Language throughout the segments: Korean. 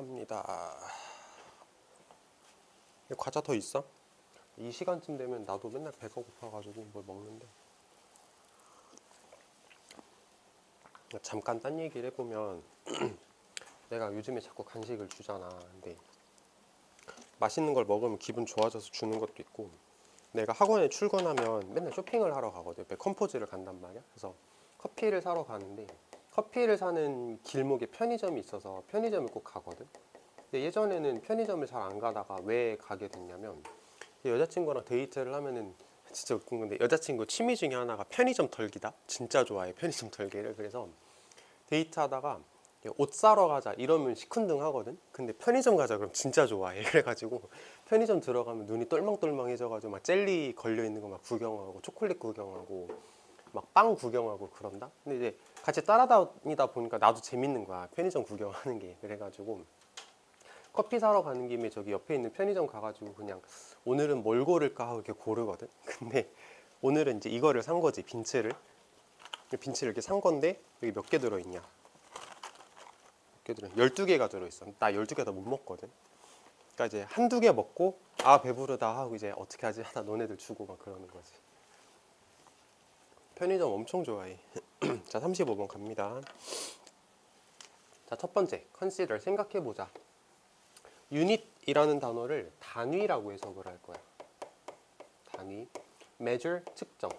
합니다. 과자 더 있어? 이 시간쯤 되면 나도 맨날 배가 고파가지고 뭘 먹는데, 잠깐 딴 얘기를 해보면 내가 요즘에 자꾸 간식을 주잖아. 근데 맛있는 걸 먹으면 기분 좋아져서 주는 것도 있고, 내가 학원에 출근하면 맨날 쇼핑을 하러 가거든. 컴포즈를 간단 말이야. 그래서 커피를 사러 가는데, 커피를 사는 길목에 편의점이 있어서 편의점을 꼭 가거든. 근데 예전에는 편의점을 잘 안 가다가 왜 가게 됐냐면, 여자친구랑 데이트를 하면은 진짜 웃긴 건데, 여자친구 취미 중에 하나가 편의점 털기다. 진짜 좋아해, 편의점 털기를. 그래서 데이트하다가 옷 사러 가자 이러면 시큰둥 하거든. 근데 편의점 가자 그럼 진짜 좋아해. 그래가지고 편의점 들어가면 눈이 똘망똘망해져가지고 막 젤리 걸려있는 거 막 구경하고, 초콜릿 구경하고, 막 빵 구경하고 그런다. 근데 이제 같이 따라다니다 보니까 나도 재밌는 거야, 편의점 구경하는 게. 그래가지고 커피 사러 가는 김에 저기 옆에 있는 편의점 가가지고 그냥 오늘은 뭘 고를까 하고 이렇게 고르거든. 근데 오늘은 이제 이거를 산 거지, 빈츠를. 빈츠를 이렇게 산 건데, 여기 몇 개 들어있냐? 몇 개 들어? 12개가 들어있어. 나 12개 다 못 먹거든. 그러니까 이제 한두 개 먹고 아 배부르다 하고 이제 어떻게 하지 하다 너네들 주고 막 그러는 거지. 편의점 엄청 좋아해. 자, 35번 갑니다. 자, 첫 번째, consider, 생각해보자. unit이라는 단어를 단위라고 해석을 할 거야. 단위. measure, 측정.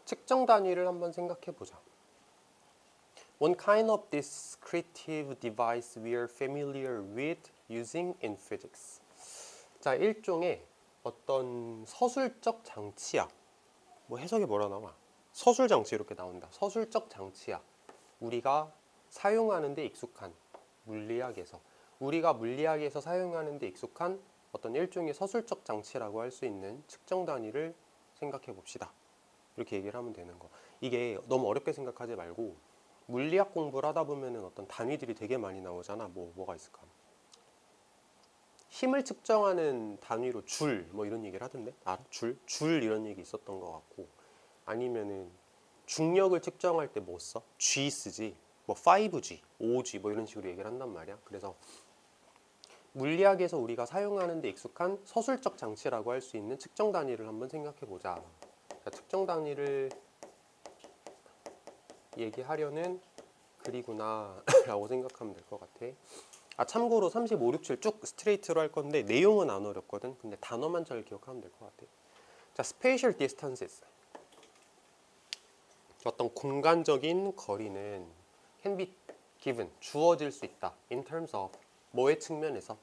측정 단위를 한번 생각해보자. One kind of descriptive device we are familiar with using in physics. 자, 일종의 어떤 서술적 장치야. 뭐 해석이 뭐라 나와? 서술 장치 이렇게 나온다. 서술적 장치야. 우리가 사용하는 데 익숙한, 물리학에서 우리가 물리학에서 사용하는 데 익숙한 어떤 일종의 서술적 장치라고 할 수 있는 측정 단위를 생각해 봅시다. 이렇게 얘기를 하면 되는 거. 이게 너무 어렵게 생각하지 말고, 물리학 공부를 하다 보면은 어떤 단위들이 되게 많이 나오잖아. 뭐가 있을까? 힘을 측정하는 단위로 줄, 뭐 이런 얘기를 하던데. 알아? 줄 이런 얘기 있었던 것 같고, 아니면은 중력을 측정할 때 뭐 써? G 쓰지. 뭐 5G, 5G 뭐 이런 식으로 얘기를 한단 말이야. 그래서 물리학에서 우리가 사용하는 데 익숙한 서술적 장치라고 할 수 있는 측정 단위를 한번 생각해 보자. 측정 단위를 얘기하려는 글이구나 라고 생각하면 될 것 같아. 아, 참고로 35, 6, 7 쭉 스트레이트로 할 건데 내용은 안 어렵거든. 근데 단어만 잘 기억하면 될 것 같아. 자, spatial distances. 어떤 공간적인 거리는 can be given, 주어질 수 있다. in terms of, 뭐의 측면에서?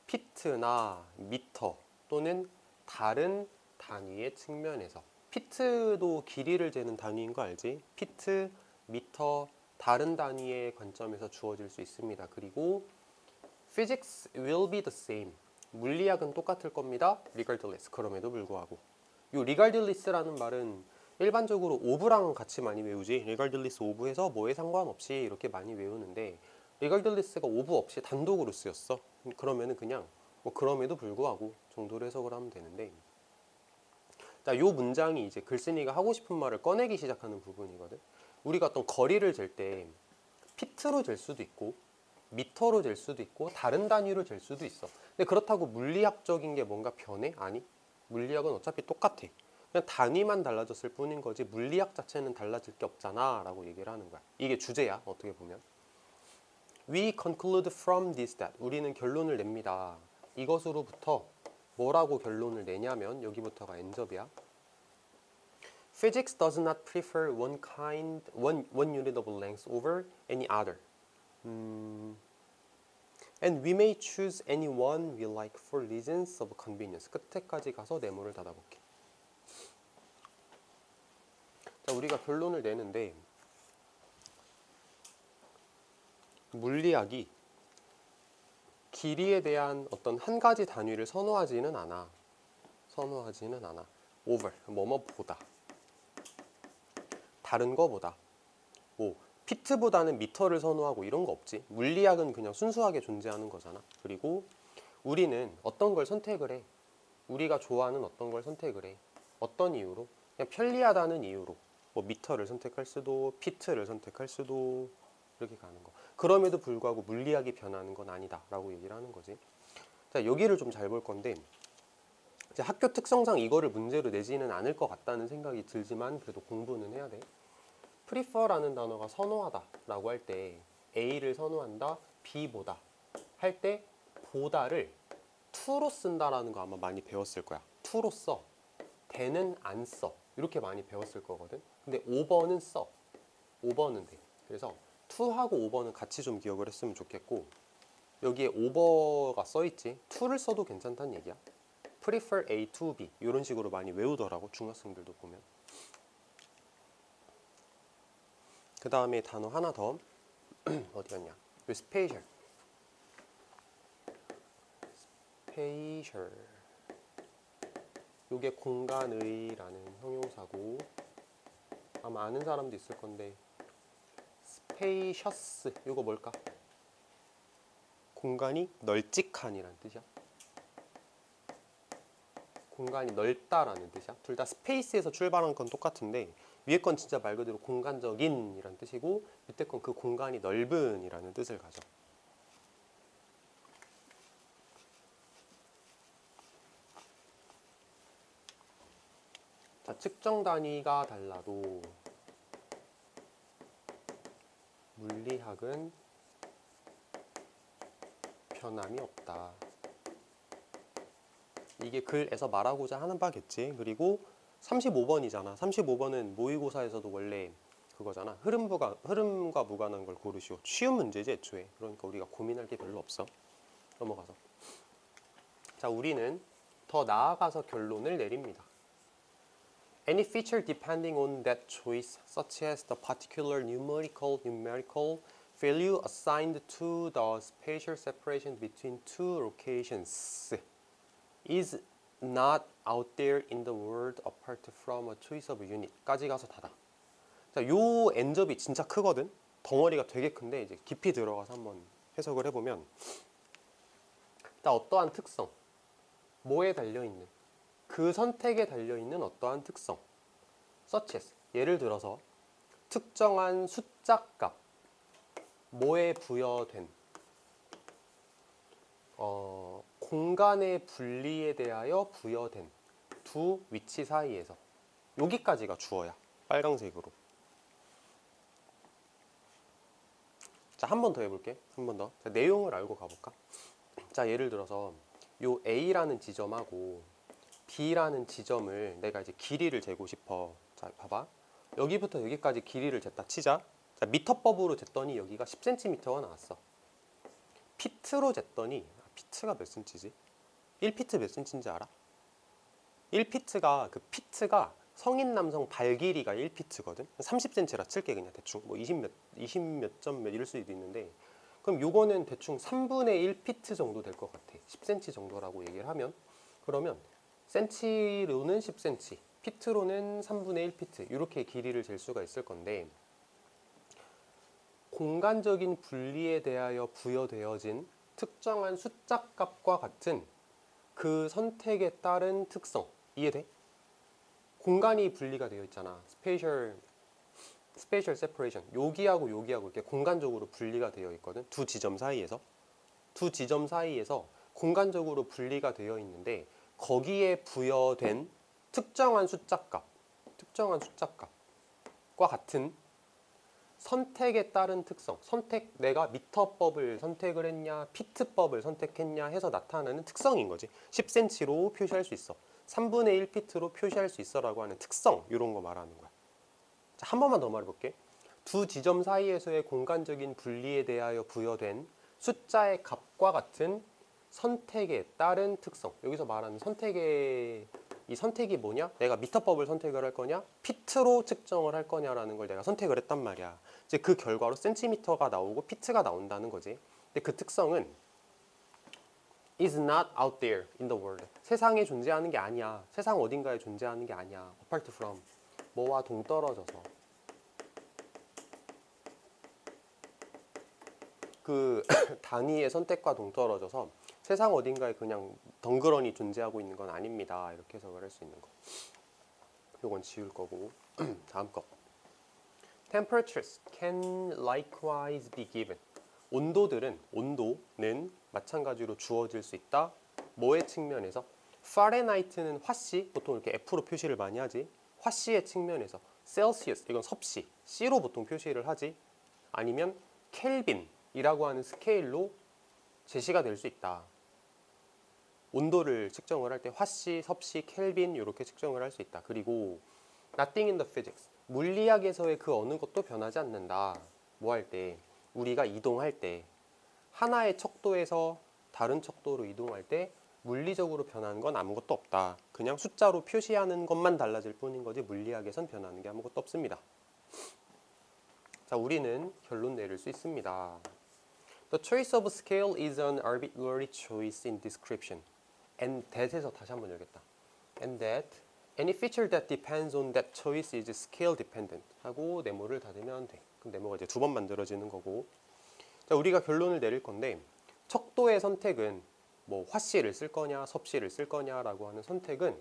피트나 미터 또는 다른 단위의 측면에서. 피트도 길이를 재는 단위인 거 알지? 피트, 미터, 다른 단위의 관점에서 주어질 수 있습니다. 그리고 physics will be the same. 물리학은 똑같을 겁니다. regardless. 그럼에도 불구하고. 이 regardless라는 말은 일반적으로 of랑 같이 많이 외우지. regardless of해서 뭐에 상관없이 이렇게 많이 외우는데, regardless가 of 없이 단독으로 쓰였어. 그러면은 그냥 뭐 그럼에도 불구하고 정도로 해석을 하면 되는데, 자, 요 문장이 이제 글쓴이가 하고 싶은 말을 꺼내기 시작하는 부분이거든. 우리가 어떤 거리를 잴 때 피트로 잴 수도 있고 미터로 잴 수도 있고 다른 단위로 잴 수도 있어. 근데 그렇다고 물리학적인 게 뭔가 변해? 아니, 물리학은 어차피 똑같아. 그냥 단위만 달라졌을 뿐인 거지 물리학 자체는 달라질 게 없잖아 라고 얘기를 하는 거야. 이게 주제야, 어떻게 보면. We conclude from this that, 우리는 결론을 냅니다. 이것으로부터 뭐라고 결론을 내냐면, 여기부터가 엔접이야. Physics does not prefer one unit of length over any other. And we may choose any one we like for reasons of convenience. 끝에까지 가서 네모를 닫아볼게. 자, 우리가 결론을 내는데, 물리학이 길이에 대한 어떤 한 가지 단위를 선호하지는 않아. over, 뭐뭐보다, 다른 거보다. 뭐 피트보다는 미터를 선호하고 이런 거 없지. 물리학은 그냥 순수하게 존재하는 거잖아. 그리고 우리는 어떤 걸 선택을 해. 우리가 좋아하는 어떤 걸 선택을 해. 어떤 이유로? 그냥 편리하다는 이유로. 뭐 미터를 선택할 수도, 피트를 선택할 수도, 이렇게 가는 거. 그럼에도 불구하고 물리학이 변하는 건 아니다 라고 얘기를 하는 거지. 자, 여기를 좀 잘 볼 건데 이제 학교 특성상 이거를 문제로 내지는 않을 것 같다는 생각이 들지만 그래도 공부는 해야 돼. prefer라는 단어가 선호하다 라고 할 때 A를 선호한다, B보다 할 때 보다를 to로 쓴다라는 거 아마 많이 배웠을 거야. to로 써. the는 안 써. 이렇게 많이 배웠을 거거든. 근데 5번은 써. 5번은 돼. 그래서 to하고 5번은 같이 좀 기억을 했으면 좋겠고 여기에 over가 써있지. to를 써도 괜찮다는 얘기야. prefer A to B 이런 식으로 많이 외우더라고 중학생들도 보면. 그 다음에 단어 하나 더 어디 갔냐? spatial. spatial. 요게 공간의라는 형용사고 아마 아는 사람도 있을 건데 spacious 요거 뭘까? 공간이 널찍한이라는 뜻이야. 공간이 넓다라는 뜻이야. 둘 다 스페이스에서 출발한 건 똑같은데 위에 건 진짜 말 그대로 공간적인 이란 뜻이고 밑에 건 그 공간이 넓은 이라는 뜻을 가져. 자, 측정 단위가 달라도 물리학은 변함이 없다. 이게 글에서 말하고자 하는 바겠지. 그리고 35번이잖아. 35번은 모의고사에서도 원래 그거잖아. 흐름과 무관한 걸 고르시오. 쉬운 문제지 애초에. 그러니까 우리가 고민할 게 별로 없어. 넘어가서. 자, 우리는 더 나아가서 결론을 내립니다. Any feature depending on that choice, such as the particular numerical value assigned to the spatial separation between two locations, is not out there in the world apart from a choice of unit 까지 가서 닫아. 자, 요 엔접이 진짜 크거든. 덩어리가 되게 큰데 이제 깊이 들어가서 한번 해석을 해보면 일단 어떠한 특성, 뭐에 달려있는 그 선택에 달려있는 어떠한 특성 such as 예를 들어서 특정한 숫자값 뭐에 부여된 공간의 분리에 대하여 부여된 두 위치 사이에서 여기까지가 주어야. 빨강색으로. 자, 한 번 더 해볼게. 한 번 더. 자, 내용을 알고 가볼까? 자, 예를 들어서 요 A라는 지점하고 B라는 지점을 내가 이제 길이를 재고 싶어. 자, 봐봐. 여기부터 여기까지 길이를 쟀다 치자. 자, 미터법으로 쟀더니 여기가 10cm가 나왔어. 피트로 쟀더니 피트가 몇 cm지? 1피트 몇 cm인지 알아? 1피트가 그 피트가 성인 남성 발 길이가 1피트거든. 30cm라 칠게 그냥 대충 뭐 20 몇 점 몇 이럴 수도 있는데 그럼 요거는 대충 3분의 1피트 정도 될 것 같아. 10cm 정도라고 얘기를 하면 그러면 센치로는 10cm, 피트로는 3분의 1피트 이렇게 길이를 잴 수가 있을 건데 공간적인 분리에 대하여 부여되어진 특정한 숫자값과 같은 그 선택에 따른 특성 이해돼? 공간이 분리가 되어 있잖아. 스페이셜 세퍼레이션 여기하고 여기하고 이렇게 공간적으로 분리가 되어 있거든. 두 지점 사이에서 공간적으로 분리가 되어 있는데 거기에 부여된 특정한 숫자값과 같은 선택에 따른 특성, 내가 미터법을 선택을 했냐, 피트법을 선택했냐 해서 나타나는 특성인 거지. 10cm로 표시할 수 있어. 3분의 1피트로 표시할 수 있어라고 하는 특성, 이런 거 말하는 거야. 자, 한 번만 더 말해볼게. 두 지점 사이에서의 공간적인 분리에 대하여 부여된 숫자의 값과 같은 선택에 따른 특성. 여기서 말하는 이 선택이 뭐냐? 내가 미터법을 선택을 할 거냐? 피트로 측정을 할 거냐라는 걸 내가 선택을 했단 말이야. 이제 그 결과로 센티미터가 나오고 피트가 나온다는 거지. 근데 그 특성은 is not out there in the world. 세상에 존재하는 게 아니야. 세상 어딘가에 존재하는 게 아니야. apart from. 뭐와 동떨어져서. 그 단위의 선택과 동떨어져서 세상 어딘가에 그냥 덩그러니 존재하고 있는 건 아닙니다. 이렇게 해석을 할 수 있는 거. 요건 지울 거고 다음 거. Temperatures can likewise be given. 온도는 마찬가지로 주어질 수 있다. 뭐의 측면에서? 파렌하이트는 화씨, 보통 이렇게 F로 표시를 많이 하지. 화씨의 측면에서. 셀시어스, 이건 섭씨, C로 보통 표시를 하지. 아니면 켈빈이라고 하는 스케일로 제시가 될 수 있다. 온도를 측정을 할 때 화씨, 섭씨, 켈빈 이렇게 측정을 할 수 있다. 그리고 nothing in the physics. 물리학에서의 그 어느 것도 변하지 않는다. 뭐 할 때? 우리가 이동할 때 하나의 척도에서 다른 척도로 이동할 때 물리적으로 변하는 건 아무것도 없다. 그냥 숫자로 표시하는 것만 달라질 뿐인 거지 물리학에선 변하는 게 아무것도 없습니다. 자, 우리는 결론 내릴 수 있습니다. The choice of scale is an arbitrary choice in description. And that에서 다시 한번 여기겠다. And that any feature that depends on that choice is scale dependent. 하고 네모를 닫으면 돼. 그럼 네모가 이제 두 번 만들어지는 거고. 자, 우리가 결론을 내릴 건데 척도의 선택은 뭐 화씨를 쓸 거냐, 섭씨를 쓸 거냐라고 하는 선택은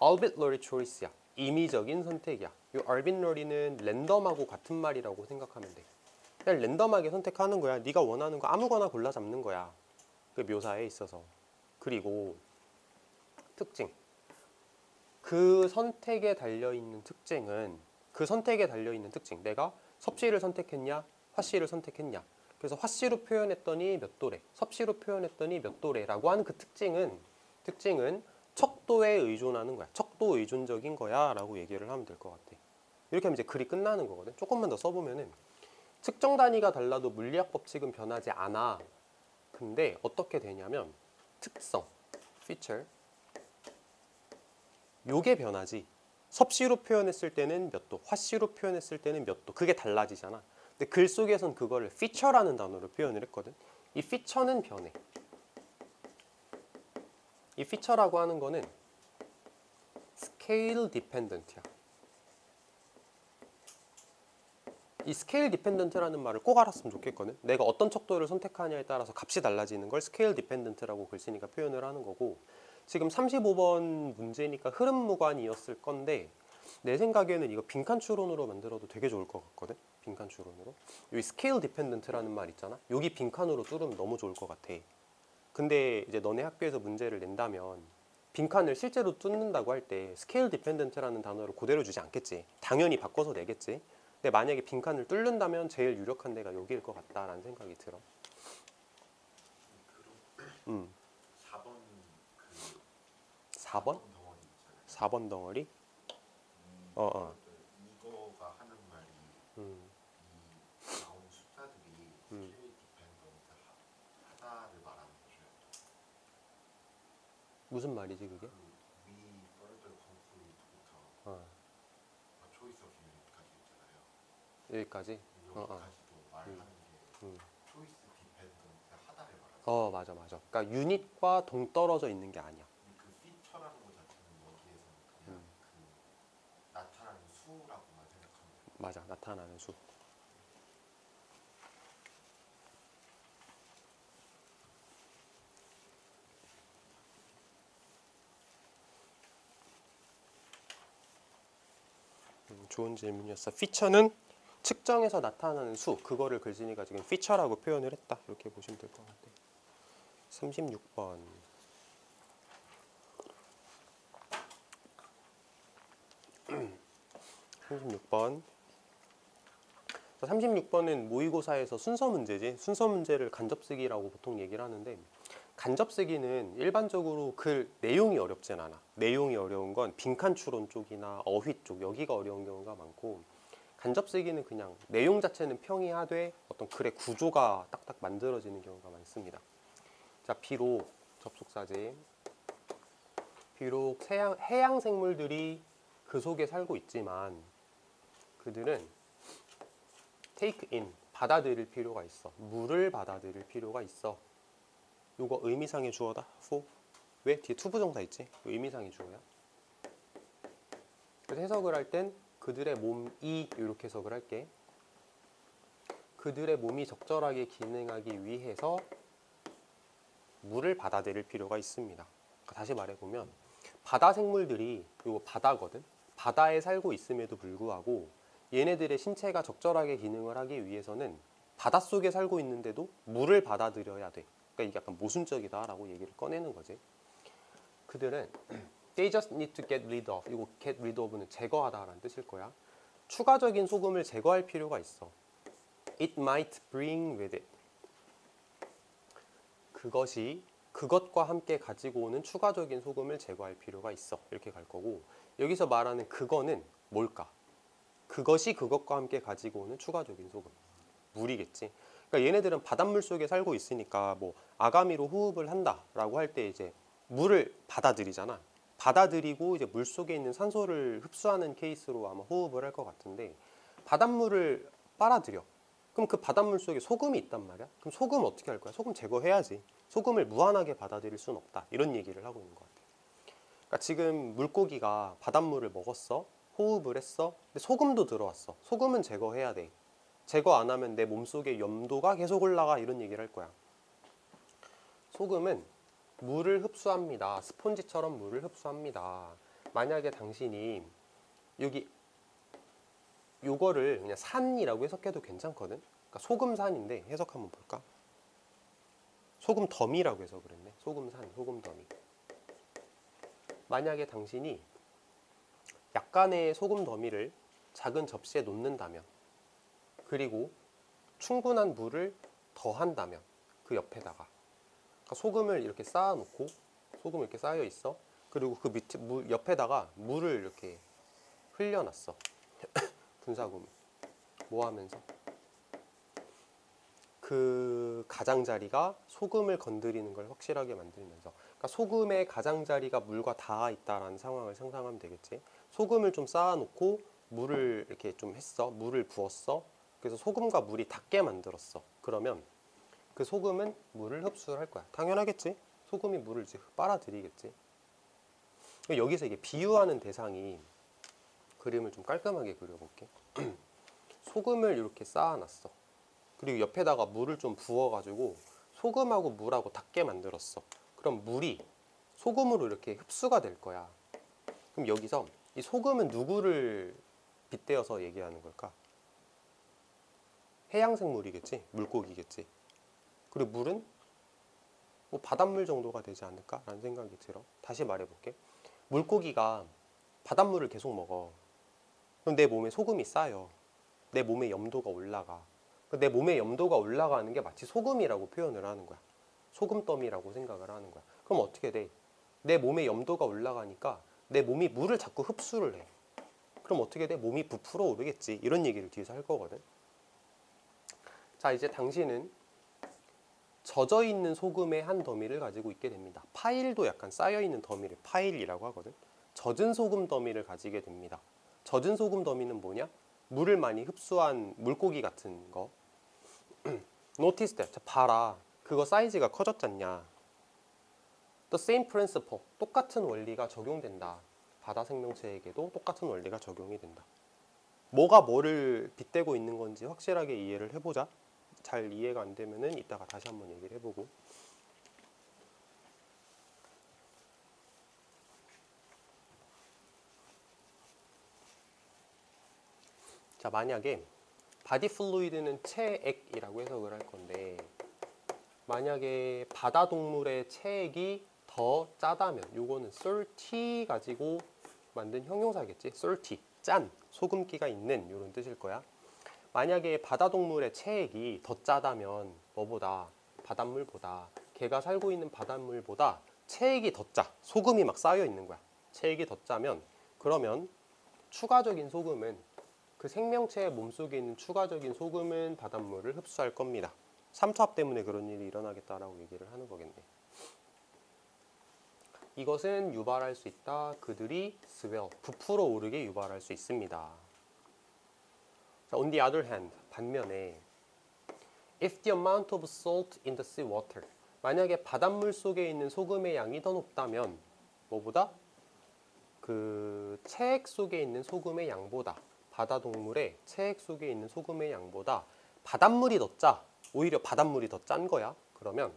arbitrary choice야. 임의적인 선택이야. 이 arbitrary는 랜덤하고 같은 말이라고 생각하면 돼. 그냥 랜덤하게 선택하는 거야. 네가 원하는 거 아무거나 골라 잡는 거야. 그 묘사에 있어서. 그리고 특징. 그 선택에 달려있는 특징은 내가 섭씨를 선택했냐, 화씨를 선택했냐. 그래서 화씨로 표현했더니 몇 도래, 섭씨로 표현했더니 몇 도래라고 하는 그 특징은 척도에 의존하는 거야. 척도 의존적인 거야 라고 얘기를 하면 될 것 같아. 이렇게 하면 이제 글이 끝나는 거거든. 조금만 더 써보면은 측정 단위가 달라도 물리학 법칙은 변하지 않아. 근데 어떻게 되냐면 특성, feature 요게 변하지. 섭씨로 표현했을 때는 몇 도, 화씨로 표현했을 때는 몇 도. 그게 달라지잖아. 근데 글 속에선 그거를 feature라는 단어로 표현을 했거든. 이 feature는 변해. 이 feature라고 하는 거는 scale dependent야. 이 scale dependent라는 말을 꼭 알았으면 좋겠거든. 내가 어떤 척도를 선택하냐에 따라서 값이 달라지는 걸 scale dependent라고 글 쓰니까 표현을 하는 거고, 지금 35번 문제니까 흐름 무관이었을 건데 내 생각에는 이거 빈칸 추론으로 만들어도 되게 좋을 것 같거든. 빈칸 추론으로. 여기 scale dependent라는 말 있잖아. 여기 빈칸으로 뚫으면 너무 좋을 것 같아. 근데 이제 너네 학교에서 문제를 낸다면 빈칸을 실제로 뚫는다고 할 때 scale dependent라는 단어를 그대로 주지 않겠지. 당연히 바꿔서 내겠지. 근데 만약에 빈칸을 뚫는다면 제일 유력한 데가 여기일 것 같다라는 생각이 들어. 4번 그 4번? 덩어리 있잖아요. 4번 덩어리? 이거가 하는 말이 이 나온 숫자들이 스케일 디펜던트 하다를 말하는 거죠. 무슨 말이지 그게? 위 further conclude부터 choice of unit까지 있잖아요. 여기까지? 여기까지도 말하는 게 choice dependent 하다를 말하는 어, 맞아. 그러니까 유닛과 동떨어져 있는 게 아니야. 그 피처라는 것 자체는 여기에서는 그냥 그 나타나는 수라고만 생각하면 돼요. 맞아, 나타나는 수. 좋은 질문이었어. 피처는 측정해서 나타나는 수, 그거를 글쓴이가 지금 피처라고 표현을 했다. 이렇게 보시면 될 것 같아요. 36번. 36번. 36번은 모의고사에서 순서 문제지. 순서 문제를 간접쓰기라고 보통 얘기를 하는데, 간접쓰기는 일반적으로 그 내용이 어렵진 않아. 내용이 어려운 건 빈칸 추론 쪽이나 어휘 쪽, 여기가 어려운 경우가 많고, 간접쓰기는 그냥 내용 자체는 평이하되 어떤 글의 구조가 딱딱 만들어지는 경우가 많습니다. 자, 비록 접속사지, 비록 해양 생물들이 그 속에 살고 있지만 그들은 take in, 받아들일 필요가 있어. 물을 받아들일 필요가 있어. 요거 의미상의 주어다. for. 왜? 뒤에 투부정사 있지? 의미상의 주어야. 그래서 해석을 할 땐 그들의 몸이 이렇게 해석을 할게. 그들의 몸이 적절하게 기능하기 위해서 물을 받아들일 필요가 있습니다. 그러니까 다시 말해보면 바다 생물들이, 이거 바다거든. 바다에 살고 있음에도 불구하고 얘네들의 신체가 적절하게 기능을 하기 위해서는 바닷속에 살고 있는데도 물을 받아들여야 돼. 그러니까 이게 약간 모순적이다라고 얘기를 꺼내는 거지. 그들은 they just need to get rid of. 이거 get rid of는 제거하다라는 뜻일 거야. 추가적인 소금을 제거할 필요가 있어. It might bring with it. 그것과 함께 가지고 오는 추가적인 소금을 제거할 필요가 있어. 이렇게 갈 거고, 여기서 말하는 그거는 뭘까? 그것이 그것과 함께 가지고 오는 추가적인 소금. 물이겠지. 그러니까 얘네들은 바닷물 속에 살고 있으니까 뭐 아가미로 호흡을 한다라고 할 때 이제 물을 받아들이잖아. 받아들이고 이제 물 속에 있는 산소를 흡수하는 케이스로 아마 호흡을 할 것 같은데, 바닷물을 빨아들여. 그럼 그 바닷물 속에 소금이 있단 말이야. 그럼 소금 어떻게 할 거야? 소금 제거해야지. 소금을 무한하게 받아들일 수는 없다. 이런 얘기를 하고 있는 것 같아. 그러니까 지금 물고기가 바닷물을 먹었어. 호흡을 했어. 근데 소금도 들어왔어. 소금은 제거해야 돼. 제거 안 하면 내 몸속의 염도가 계속 올라가. 이런 얘기를 할 거야. 소금은 물을 흡수합니다. 스폰지처럼 물을 흡수합니다. 만약에 당신이 여기 요거를 그냥 산이라고 해석해도 괜찮거든. 그러니까 소금산인데 해석 한번 볼까? 소금 덤이라고 해서 그랬네. 소금산, 소금 덤이. 만약에 당신이 약간의 소금 더미를 작은 접시에 놓는다면, 그리고 충분한 물을 더한다면 그 옆에다가, 그러니까 소금을 이렇게 쌓아놓고, 소금이 이렇게 쌓여 있어. 그리고 그 밑에 옆에다가 물을 이렇게 흘려놨어. 분사구물. 뭐 하면서? 그 가장자리가 소금을 건드리는 걸 확실하게 만들면서, 그러니까 소금의 가장자리가 물과 닿아 있다라는 상황을 상상하면 되겠지. 소금을 좀 쌓아놓고 물을 이렇게 좀 했어. 물을 부었어. 그래서 소금과 물이 닿게 만들었어. 그러면 그 소금은 물을 흡수를 할 거야. 당연하겠지. 소금이 물을 이제 빨아들이겠지. 여기서 이게 비유하는 대상이, 그림을 좀 깔끔하게 그려볼게. 소금을 이렇게 쌓아놨어. 그리고 옆에다가 물을 좀 부어가지고 소금하고 물하고 닿게 만들었어. 그럼 물이 소금으로 이렇게 흡수가 될 거야. 그럼 여기서 이 소금은 누구를 빗대어서 얘기하는 걸까? 해양생물이겠지? 물고기겠지? 그리고 물은 뭐 바닷물 정도가 되지 않을까라는 생각이 들어. 다시 말해볼게. 물고기가 바닷물을 계속 먹어. 그럼 내 몸에 소금이 쌓여. 내 몸의 염도가 올라가. 내 몸의 염도가 올라가는 게 마치 소금이라고 표현을 하는 거야. 소금더미라고 생각을 하는 거야. 그럼 어떻게 돼? 내 몸의 염도가 올라가니까 내 몸이 물을 자꾸 흡수를 해. 그럼 어떻게 돼? 몸이 부풀어 오르겠지. 이런 얘기를 뒤에서 할 거거든. 자, 이제 당신은 젖어 있는 소금의 한 더미를 가지고 있게 됩니다. 파일도 약간 쌓여 있는 더미를 파일이라고 하거든. 젖은 소금 더미를 가지게 됩니다. 젖은 소금 더미는 뭐냐? 물을 많이 흡수한 물고기 같은 거. Notice that. 자, 봐라. 그거 사이즈가 커졌잖냐. The same principle. 똑같은 원리가 적용된다. 바다 생명체에게도 똑같은 원리가 적용이 된다. 뭐가 뭐를 빗대고 있는 건지 확실하게 이해를 해보자. 잘 이해가 안 되면은 이따가 다시 한번 얘기를 해보고. 자, 만약에 바디 플루이드는 체액이라고 해석을 할 건데, 만약에 바다 동물의 체액이 더 짜다면, 요거는 salty 가지고 만든 형용사겠지. salty, 짠, 소금기가 있는 이런 뜻일 거야. 만약에 바다 동물의 체액이 더 짜다면 뭐보다? 바닷물보다, 걔가 살고 있는 바닷물보다 체액이 더 짜. 소금이 막 쌓여 있는 거야. 체액이 더 짜면, 그러면 추가적인 소금은, 그 생명체의 몸속에 있는 추가적인 소금은 바닷물을 흡수할 겁니다. 삼투압 때문에 그런 일이 일어나겠다라고 얘기를 하는 거겠네. 이것은 유발할 수 있다. 그들이 swell, 부풀어 오르게 유발할 수 있습니다. 자, on the other hand, 반면에 if the amount of salt in the sea water, 만약에 바닷물 속에 있는 소금의 양이 더 높다면 뭐보다? 그 체액 속에 있는 소금의 양보다, 바다 동물의 체액 속에 있는 소금의 양보다 바닷물이 더 짜. 오히려 바닷물이 더 짠 거야. 그러면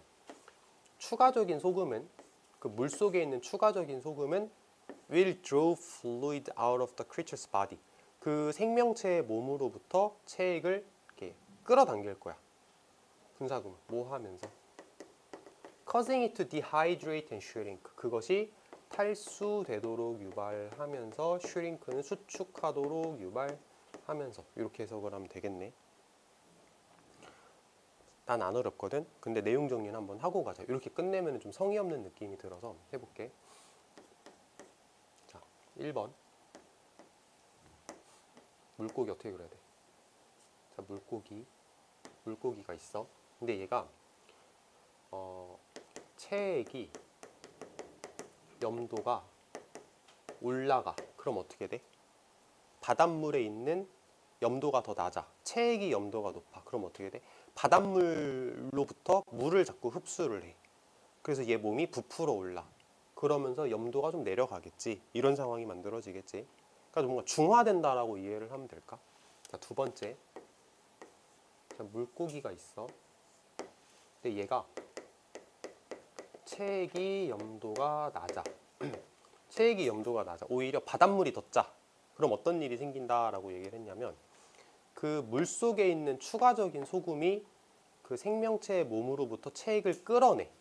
추가적인 소금은, 그 물 속에 있는 추가적인 소금은 will draw fluid out of the creature's body. 그 생명체의 몸으로부터 체액을 이렇게 끌어당길 거야. 분사구문 뭐 하면서 causing it to dehydrate and shrink. 그것이 탈수되도록 유발하면서 shrink는 수축하도록 유발하면서 이렇게 해석을 하면 되겠네. 난 안 어렵거든. 근데 내용 정리는 한번 하고 가자. 이렇게 끝내면 좀 성의 없는 느낌이 들어서 해볼게. 자, 1번 물고기 어떻게 그려야 돼? 자, 물고기가 있어. 근데 얘가 체액이 염도가 올라가. 그럼 어떻게 돼? 바닷물에 있는 염도가 더 낮아. 체액이 염도가 높아. 그럼 어떻게 돼? 바닷물로부터 물을 자꾸 흡수를 해. 그래서 얘 몸이 부풀어 올라. 그러면서 염도가 좀 내려가겠지. 이런 상황이 만들어지겠지. 그러니까 뭔가 중화된다라고 이해를 하면 될까? 자, 두 번째. 자, 물고기가 있어. 근데 얘가 체액이 염도가 낮아. 체액이 염도가 낮아. 오히려 바닷물이 더 짜. 그럼 어떤 일이 생긴다라고 얘기를 했냐면 그 물 속에 있는 추가적인 소금이 그 생명체의 몸으로부터 체액을 끌어내.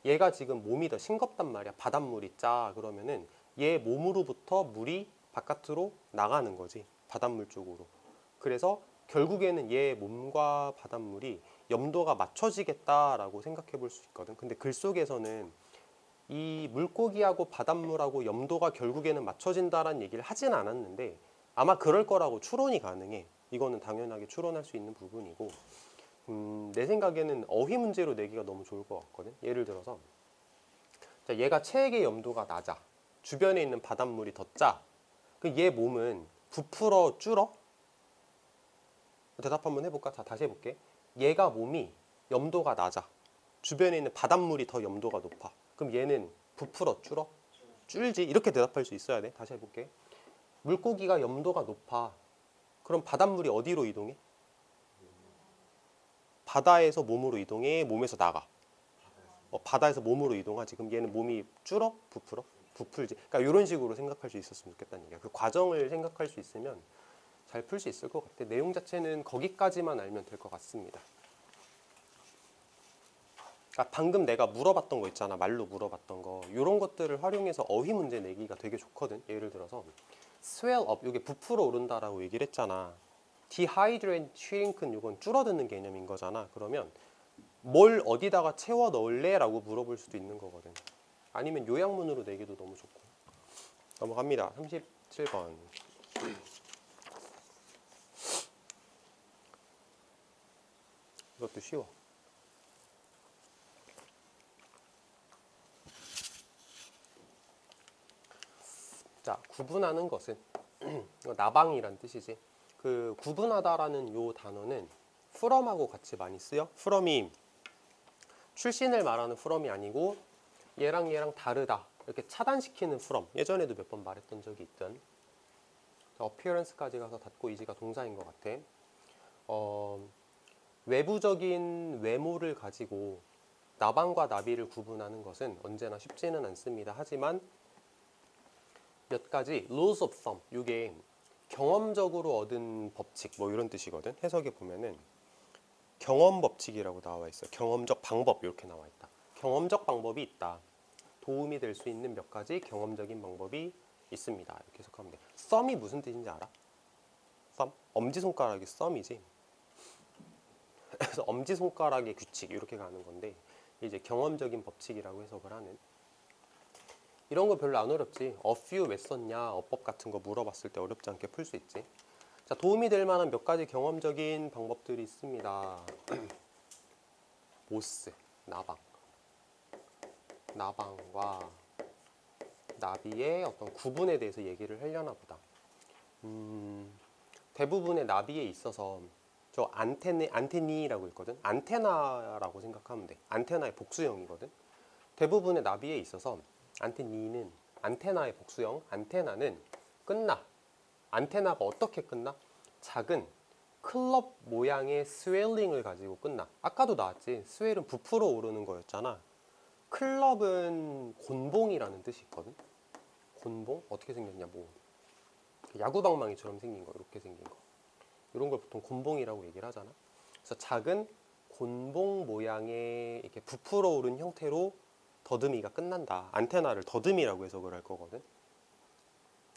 얘가 지금 몸이 더 싱겁단 말이야. 바닷물이 짜. 그러면은 얘 몸으로부터 물이 바깥으로 나가는 거지. 바닷물 쪽으로. 그래서 결국에는 얘 몸과 바닷물이 염도가 맞춰지겠다라고 생각해 볼 수 있거든. 근데 글 속에서는 이 물고기하고 바닷물하고 염도가 결국에는 맞춰진다라는 얘기를 하진 않았는데 아마 그럴 거라고 추론이 가능해. 이거는 당연하게 추론할 수 있는 부분이고 내 생각에는 어휘 문제로 내기가 너무 좋을 것 같거든. 예를 들어서 자, 얘가 체액의 염도가 낮아. 주변에 있는 바닷물이 더 짜. 그 얘 몸은 부풀어 줄어? 대답 한번 해볼까? 자, 다시 해볼게. 얘가 몸이 염도가 낮아. 주변에 있는 바닷물이 더 염도가 높아. 그럼 얘는 부풀어 줄어? 줄지. 이렇게 대답할 수 있어야 돼. 다시 해볼게. 물고기가 염도가 높아. 그럼 바닷물이 어디로 이동해? 바다에서 몸으로 이동해? 몸에서 나가? 바다에서 몸으로 이동하지. 그럼 얘는 몸이 줄어? 부풀어? 부풀지. 그러니까 이런 식으로 생각할 수 있었으면 좋겠다는 얘기야. 그 과정을 생각할 수 있으면 잘 풀 수 있을 것 같아. 내용 자체는 거기까지만 알면 될 것 같습니다. 방금 내가 물어봤던 거 있잖아. 말로 물어봤던 거. 이런 것들을 활용해서 어휘 문제 내기가 되게 좋거든. 예를 들어서 swell up, 이게 부풀어 오른다라고 얘기를 했잖아. dehydrate, shrink은 이건 줄어드는 개념인 거잖아. 그러면 뭘 어디다가 채워 넣을래? 라고 물어볼 수도 있는 거거든. 아니면 요약문으로 내기도 너무 좋고. 넘어갑니다. 37번. 이것도 쉬워. 자, 구분하는 것은 나방이란 뜻이지. 그 구분하다라는 요 단어는 from하고 같이 많이 쓰여. from이 출신을 말하는 from이 아니고 얘랑 얘랑 다르다. 이렇게 차단시키는 from. 예전에도 몇 번 말했던 적이 있던. appearance까지 가서 닫고 이지가 동사인 것 같아. 외부적인 외모를 가지고 나방과 나비를 구분하는 것은 언제나 쉽지는 않습니다. 하지만 몇 가지 rules of thumb, 이게 경험적으로 얻은 법칙 뭐 이런 뜻이거든. 해석에 보면은 경험 법칙이라고 나와 있어. 경험적 방법 이렇게 나와 있다. 경험적 방법이 있다. 도움이 될 수 있는 몇 가지 경험적인 방법이 있습니다. 이렇게 해석하면 돼. thumb이 무슨 뜻인지 알아? thumb? 엄지손가락이 thumb이지. 그래서 엄지손가락의 규칙 이렇게 가는 건데 이제 경험적인 법칙이라고 해석을 하는. 이런 거 별로 안 어렵지. a few 왜 썼냐, 어법 같은 거 물어봤을 때 어렵지 않게 풀 수 있지. 자, 도움이 될 만한 몇 가지 경험적인 방법들이 있습니다. 모스, 나방. 나방과 나비의 어떤 구분에 대해서 얘기를 하려나 보다. 대부분의 나비에 있어서 저 안테니라고 있거든. 안테나라고 생각하면 돼. 안테나의 복수형이거든. 대부분의 나비에 있어서 안테니는 안테나의 복수형. 안테나는 끝나. 안테나가 어떻게 끝나? 작은 클럽 모양의 스웰링을 가지고 끝나. 아까도 나왔지. 스웰은 부풀어 오르는 거였잖아. 클럽은 곤봉이라는 뜻이 있거든. 곤봉? 어떻게 생겼냐, 뭐 야구 방망이처럼 생긴 거, 이렇게 생긴 거. 이런 걸 보통 곤봉이라고 얘기를 하잖아. 그래서 작은 곤봉 모양의 이렇게 부풀어 오른 형태로 더듬이가 끝난다. 안테나를 더듬이라고 해석을 할 거거든.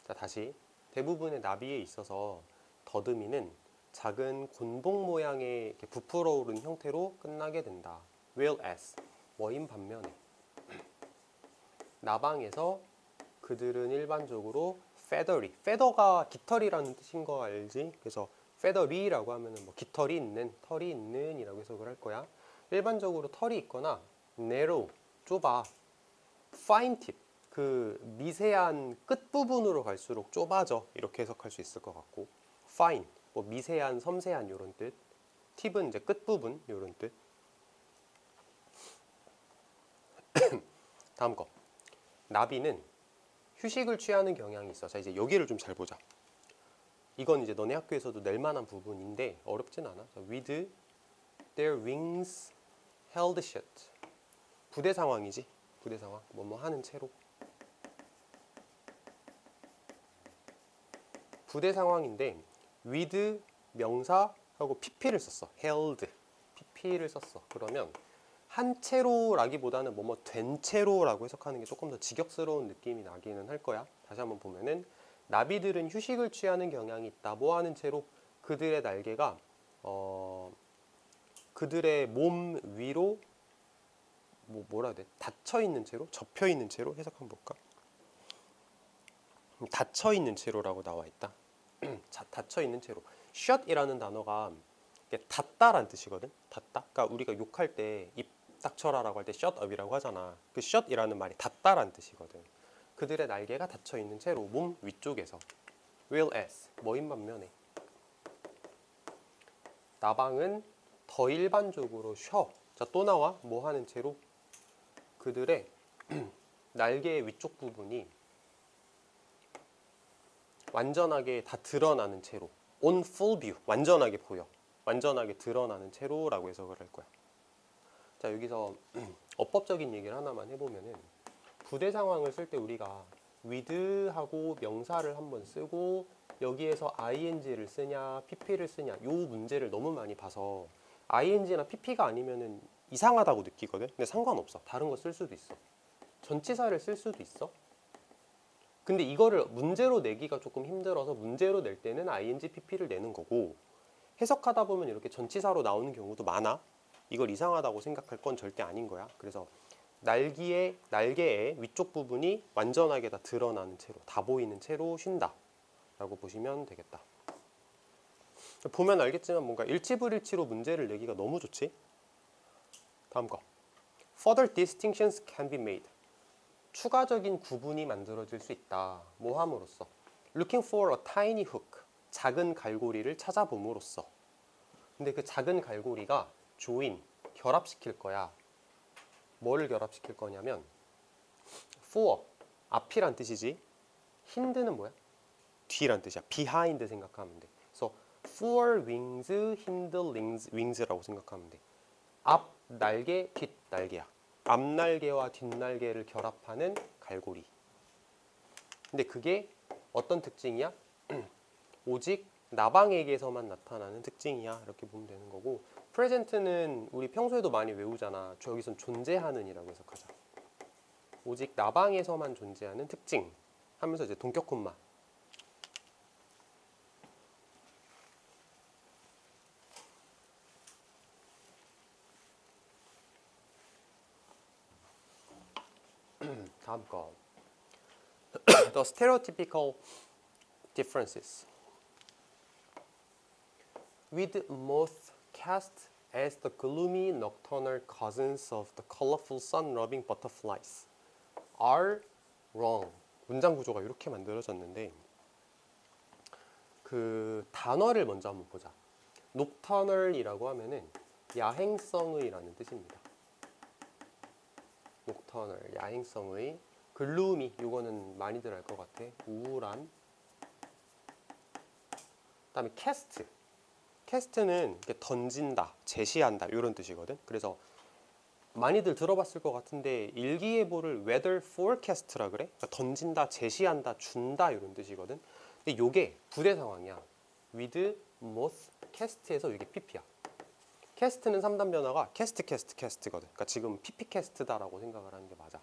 자, 다시 대부분의 나비에 있어서 더듬이는 작은 곤봉 모양의 이렇게 부풀어 오른 형태로 끝나게 된다. whereas 뭐인 반면에 나방에서 그들은 일반적으로 feathery, feather가 깃털이라는 뜻인 거 알지? 그래서 feathery라고 하면은 뭐 깃털이 있는, 털이 있는이라고 해석을 할 거야. 일반적으로 털이 있거나 narrow, 좁아, fine tip, 그 미세한 끝 부분으로 갈수록 좁아져, 이렇게 해석할 수 있을 것 같고, fine, 뭐 미세한, 섬세한 이런 뜻, 팁은 이제 끝 부분 이런 뜻. 다음 거, 나비는 휴식을 취하는 경향이 있어. 자, 이제 여기를 좀 잘 보자. 이건 이제 너네 학교에서도 낼 만한 부분인데 어렵진 않아. 자, with their wings held shut. 부대 상황이지. 부대 상황. 뭐뭐 하는 채로. 부대 상황인데 with 명사하고 pp를 썼어. held. pp를 썼어. 그러면 한 채로라기보다는 뭐뭐 된 채로라고 해석하는 게 조금 더 직역스러운 느낌이 나기는 할 거야. 다시 한번 보면은 나비들은 휴식을 취하는 경향이 있다. 뭐 하는 채로? 그들의 날개가 그들의 몸 위로 뭐라 해야 돼? 닫혀 있는 채로? 접혀 있는 채로 해석 한번 볼까? 닫혀 있는 채로라고 나와 있다. 자, 닫혀 있는 채로. shut이라는 단어가 이게 닫다란 뜻이거든. 닫다. 그러니까 우리가 욕할 때 입 닥쳐라라고 할 때 shut up이라고 하잖아. 그 shut이라는 말이 닫다란 뜻이거든. 그들의 날개가 닫혀 있는 채로 몸 위쪽에서. whereas 뭐인 반면에 나방은 더 일반적으로 쉬어. 자, 또 나와. 뭐 하는 채로? 그들의 날개의 위쪽 부분이 완전하게 다 드러나는 채로. on full view. 완전하게 보여. 완전하게 드러나는 채로라고 해석을 할 거야. 자, 여기서 어법적인 얘기를 하나만 해보면은 부대 상황을 쓸 때 우리가 with하고 명사를 한번 쓰고 여기에서 ing를 쓰냐 pp를 쓰냐 요 문제를 너무 많이 봐서 ing나 pp가 아니면은 이상하다고 느끼거든. 근데 상관없어. 다른 거 쓸 수도 있어. 전치사를 쓸 수도 있어. 근데 이거를 문제로 내기가 조금 힘들어서 문제로 낼 때는 ing, pp를 내는 거고 해석하다 보면 이렇게 전치사로 나오는 경우도 많아. 이걸 이상하다고 생각할 건 절대 아닌 거야. 그래서 날개의 위쪽 부분이 완전하게 다 드러나는 채로, 다 보이는 채로 쉰다 라고 보시면 되겠다. 보면 알겠지만 뭔가 일치불일치로 문제를 내기가 너무 좋지. 다음 거. Further distinctions can be made. 추가적인 구분이 만들어질 수 있다. 뭐 함으로써? Looking for a tiny hook. 작은 갈고리를 찾아봄으로써. 근데 그 작은 갈고리가 join, 결합시킬 거야. 뭐를 결합시킬 거냐면 for, 앞이란 뜻이지. hind는 뭐야? 뒤란 뜻이야. behind 생각하면 돼. 그래서 for wings, hind wings라고 생각하면 돼. 앞 날개, 뒷 날개야. 앞 날개와 뒷 날개를 결합하는 갈고리. 근데 그게 어떤 특징이야? 오직 나방에게서만 나타나는 특징이야. 이렇게 보면 되는 거고, present는 우리 평소에도 많이 외우잖아. 여기선 존재하는 이라고 해석하자. 오직 나방에서만 존재하는 특징 하면서 이제 동격 콤마. 다음 거. The stereotypical differences. With moth cast as the gloomy nocturnal cousins of the colorful sun-loving butterflies are wrong. 문장 구조가 이렇게 만들어졌는데 그 단어를 먼저 한번 보자. nocturnal이라고 하면은 야행성의라는 뜻입니다. nocturnal, 야행성의. gloomy, 이거는 많이들 알 것 같아. 우울한. 그다음에 cast. cast는 이렇게 던진다, 제시한다 이런 뜻이거든. 그래서 많이들 들어봤을 것 같은데 일기예보를 weather forecast라 그래. 그러니까 던진다, 제시한다, 준다 이런 뜻이거든. 근데 요게 부대 상황이야. with, most, cast에서 이게 pp야. cast는 3단 변화가 cast거든. 그러니까 지금 pp cast다라고 생각을 하는 게 맞아.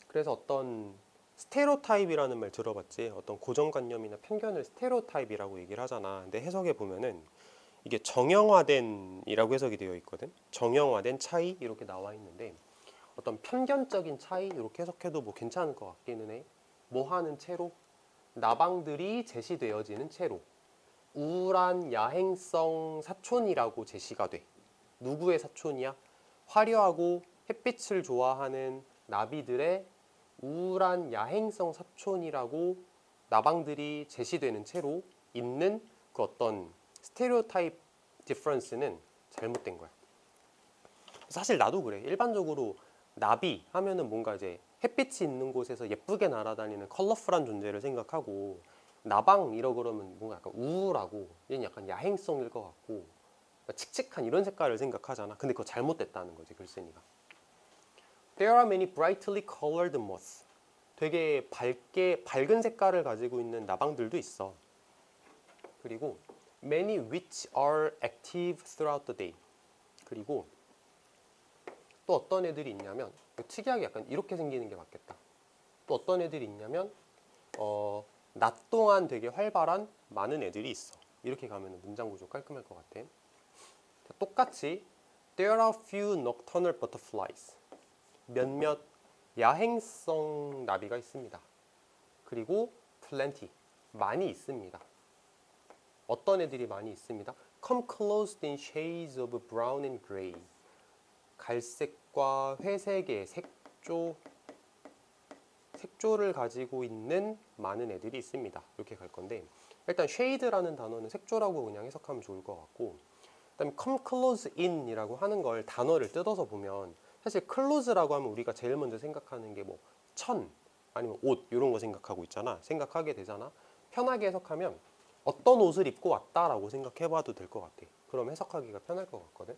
그래서 어떤 스테레오타입이라는 말 들어봤지? 어떤 고정관념이나 편견을 스테레오타입이라고 얘기를 하잖아. 근데 해석해 보면은 이게 정형화된이라고 해석이 되어 있거든. 정형화된 차이 이렇게 나와 있는데 어떤 편견적인 차이 이렇게 해석해도 뭐 괜찮을 것 같기는 해. 뭐 하는 채로? 나방들이 제시되어지는 채로 우울한 야행성 사촌이라고 제시가 돼. 누구의 사촌이야? 화려하고 햇빛을 좋아하는 나비들의 우울한 야행성 사촌이라고 나방들이 제시되는 채로 있는 그 어떤 스테레오타입 디퍼런스는 잘못된 거야. 사실 나도 그래. 일반적으로 나비 하면은 뭔가 이제 햇빛이 있는 곳에서 예쁘게 날아다니는 컬러풀한 존재를 생각하고 나방 이러 그러면 뭔가 약간 우울하고 얘는 약간 야행성일 것 같고 칙칙한 이런 색깔을 생각하잖아. 근데 그거 잘못됐다는 거지 글쓴이가. There are many brightly colored moths. 되게 밝은 색깔을 가지고 있는 나방들도 있어. 그리고 many which are active throughout the day. 그리고 또 어떤 애들이 있냐면 특이하게 약간 이렇게 생기는 게 맞겠다. 또 어떤 애들이 있냐면 낮 동안 되게 활발한 많은 애들이 있어. 이렇게 가면 문장 구조 깔끔할 것 같아. 똑같이 There are few nocturnal butterflies. 몇몇 야행성 나비가 있습니다. 그리고 plenty 많이 있습니다. 어떤 애들이 많이 있습니다. Come clothed in shades of brown and gray. 갈색과 회색의 색조를 가지고 있는 많은 애들이 있습니다. 이렇게 갈 건데 일단 shade라는 단어는 색조라고 그냥 해석하면 좋을 것 같고 그다음에 come close in 이라고 하는 걸 단어를 뜯어서 보면 사실 close라고 하면 우리가 제일 먼저 생각하는 게 뭐 천 아니면 옷 이런 거 생각하고 있잖아. 생각하게 되잖아. 편하게 해석하면 어떤 옷을 입고 왔다라고 생각해봐도 될 것 같아. 그럼 해석하기가 편할 것 같거든.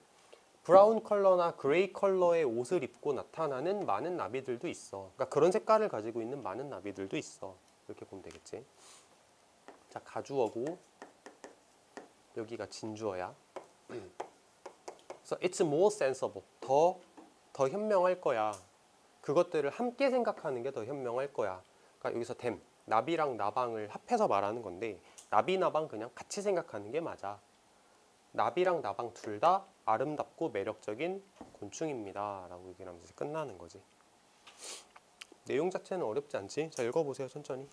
브라운 컬러나 그레이 컬러의 옷을 입고 나타나는 많은 나비들도 있어. 그러니까 그런 색깔을 가지고 있는 많은 나비들도 있어. 이렇게 보면 되겠지. 자, 가주어고 여기가 진주어야. 그래서 it's more sensible. 더 현명할 거야. 그것들을 함께 생각하는 게 더 현명할 거야. 그러니까 여기서 them, 나비랑 나방을 합해서 말하는 건데 나비, 나방 그냥 같이 생각하는 게 맞아. 나비랑 나방 둘 다 아름답고 매력적인 곤충입니다. 라고 얘기를 하면서 끝나는 거지. 내용 자체는 어렵지 않지? 자, 읽어보세요, 천천히.